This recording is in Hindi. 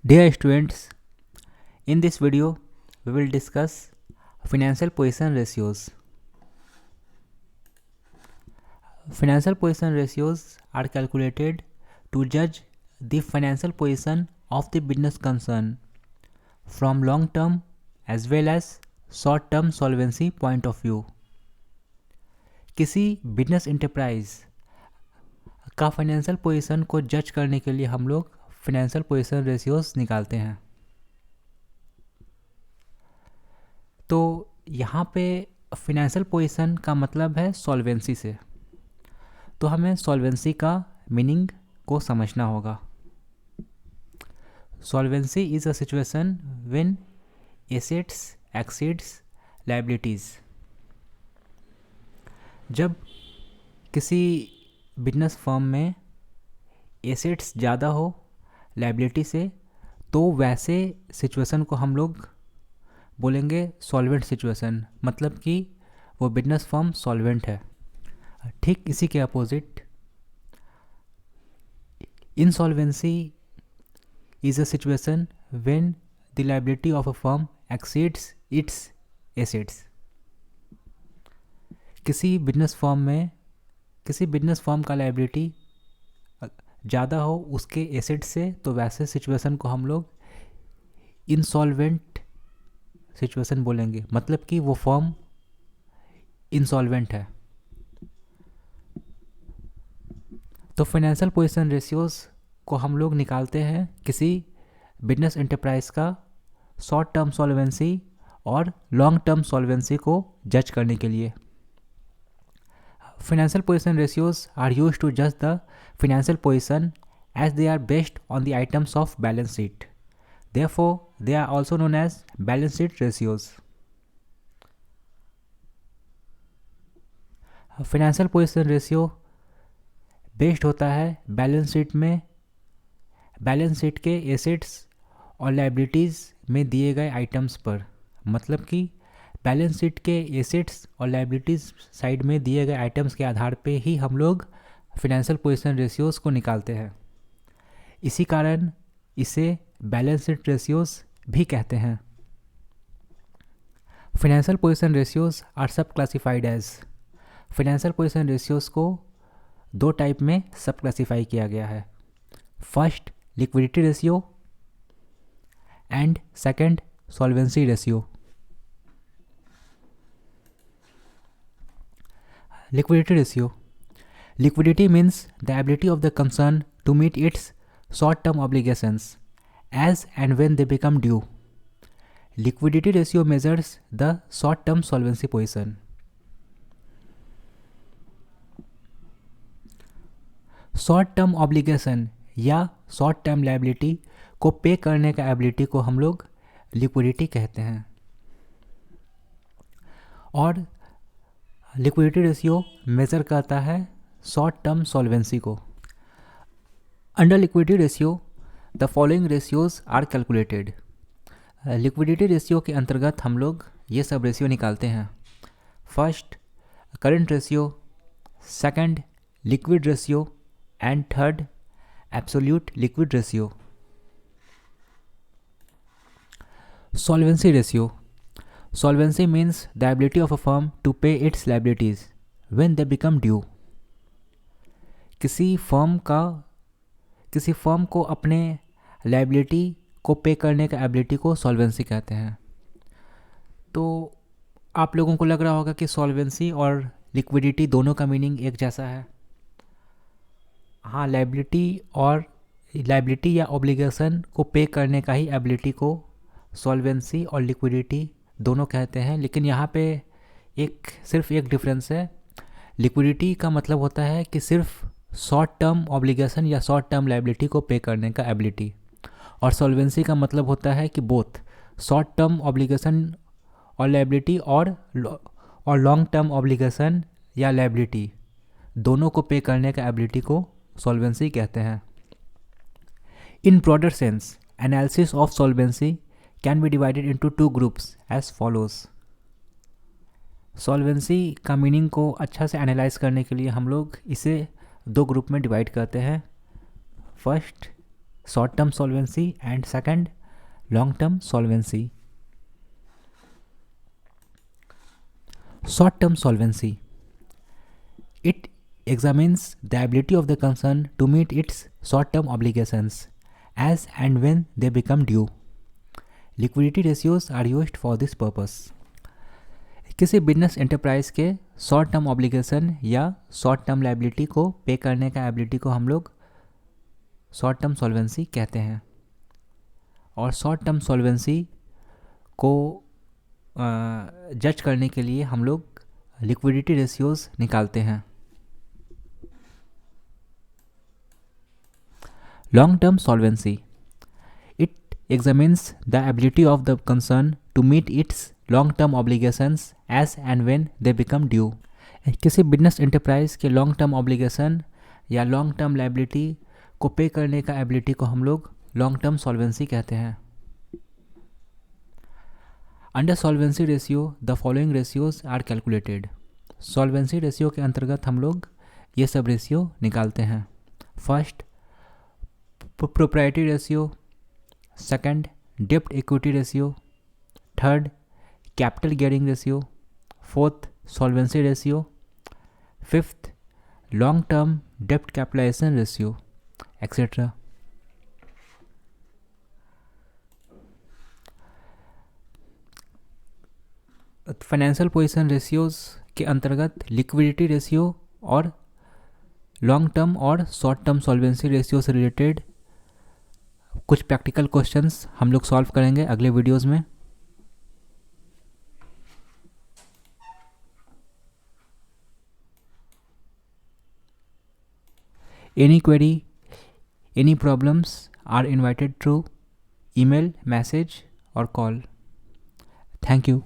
Dear students, in this video we will discuss financial position ratios. Financial position ratios are calculated to judge the financial position of the business concern from long-term as well as short-term solvency point of view. किसी बिजनेस एंटरप्राइज का फाइनेंशियल पोजीशन को जज करने के लिए हम लोग फाइनेंशियल पोजीशन रेशियोज निकालते हैं। तो यहाँ पे फाइनेंशियल पोजीशन का मतलब है सॉल्वेंसी से, तो हमें सॉल्वेंसी का मीनिंग को समझना होगा। Solvency is a situation when assets exceeds liabilities. जब किसी बिजनेस फर्म में एसेट्स ज़्यादा हो लायबिलिटी से, तो वैसे सिचुएशन को हम लोग बोलेंगे सॉल्वेंट सिचुएशन, मतलब कि वो बिजनेस फर्म सॉल्वेंट है। ठीक इसी के opposite insolvency is a situation when the liability of a firm exceeds its assets. किसी बिजनेस फर्म का लायबिलिटी ज़्यादा हो उसके एसेट से, तो वैसे सिचुएशन को हम लोग इंसॉल्वेंट सिचुएशन बोलेंगे, मतलब कि वो फर्म इंसॉल्वेंट है। तो फाइनेंशियल पोजीशन रेशियोज को हम लोग निकालते हैं किसी बिजनेस एंटरप्राइज का शॉर्ट टर्म सॉल्वेंसी और लॉन्ग टर्म सॉल्वेंसी को जज करने के लिए। Financial position ratios are used to judge the financial position as they are based on the items of balance sheet. Therefore, they are also known as balance sheet ratios. Financial position ratio based होता है बैलेंस शीट में, बैलेंस शीट के एसेट्स और लायबिलिटीज़ में दिए गए आइटम्स पर, मतलब कि बैलेंस शीट के एसेट्स और लायबिलिटीज़ साइड में दिए गए आइटम्स के आधार पे ही हम लोग फाइनेंशियल पोजीशन रेशियोज़ को निकालते हैं। इसी कारण इसे बैलेंस शीट रेशियोज़ भी कहते हैं। Financial position ratios are sub classified as. Financial position ratios को दो टाइप में सब क्लासीफाई किया गया है। First liquidity ratio and second solvency ratio. Liquidity ratio. Liquidity means the ability of the concern to meet its short-term obligations as and when they become due. Liquidity ratio measures the short-term solvency position. Short-term obligation या short-term liability को पे करने का एबिलिटी को हम लोग लिक्विडिटी कहते हैं, और लिक्विडिटी रेशियो मेज़र करता है शॉर्ट टर्म सॉल्वेंसी को। Under liquidity ratio the following ratios are calculated. Liquidity ratio के अंतर्गत हम लोग ये सब रेशियो निकालते हैं। First current ratio, second liquid ratio and third absolute liquid ratio. Solvency ratio. Solvency means the ability of a firm to pay its liabilities when they become due. किसी फर्म को अपने लाइबिलिटी को पे करने का एबिलिटी को सॉल्वेंसी कहते हैं। तो आप लोगों को लग रहा होगा कि सॉल्वेंसी और लिक्विडिटी दोनों का मीनिंग एक जैसा है। हाँ, लाइबिलिटी या ऑब्लिगेशन को पे करने का ही एबिलिटी को सॉल्वेंसी और लिक्विडिटी दोनों कहते हैं, लेकिन यहाँ पे सिर्फ एक डिफरेंस है। लिक्विडिटी का मतलब होता है कि सिर्फ शॉर्ट टर्म ऑब्लिगेशन या शॉर्ट टर्म लायबिलिटी को पे करने का एबिलिटी, और सॉल्वेंसी का मतलब होता है कि बोथ शॉर्ट टर्म ऑब्लिगेशन और लायबिलिटी और लॉन्ग टर्म ऑब्लिगेशन या लायबिलिटी दोनों को पे करने का एबिलिटी को सॉल्वेंसी कहते हैं। In broader sense analysis of solvency can be divided into two groups as follows. Solvency का मीनिंग को अच्छा से एनालाइज करने के लिए हम लोग इसे दो ग्रुप में डिवाइड करते हैं। First short term solvency, and second long term solvency. Short term solvency, it examines the ability of the concern to meet its short term obligations as and when they become due. Liquidity ratios are used for this purpose. किसी बिजनेस एंटरप्राइज के शॉर्ट टर्म ऑब्लिगेशन या शॉर्ट टर्म लाइबिलिटी को पे करने का एबिलिटी को हम लोग शॉर्ट टर्म सॉल्वेंसी कहते हैं। और शॉर्ट टर्म सॉल्वेंसी को जज करने के लिए हम लोग लिक्विडिटी रेशियोज निकालते हैं। Long term solvency, it examines the ability of the concern to meet its long term obligations as and when they become due. किसी बिजनेस एंटरप्राइज के लॉन्ग टर्म ऑब्लिगेशन या लॉन्ग टर्म लाइबिलिटी को पे करने का एबिलिटी को हम लोग लॉन्ग टर्म सॉल्वेंसी कहते हैं। Under solvency ratio the following ratios are calculated. Solvency ratio के अंतर्गत हम लोग ये सब रेशियो निकालते हैं। फर्स्ट, प्रोप्राइटरी रेशियो, सेकंड डेब्ट equity ratio, third capital gearing ratio, fourth solvency ratio, fifth long term डेब्ट capitalisation ratio, etcetera. Financial position ratios के अंतर्गत लिक्विडिटी रेशियो और लॉन्ग टर्म और शॉर्ट टर्म सॉल्वेंसी रेशियो से रिलेटेड कुछ प्रैक्टिकल क्वेश्चंस हम लोग सॉल्व करेंगे अगले वीडियोस में। Any query, any problems are invited through email, message or call. Thank you.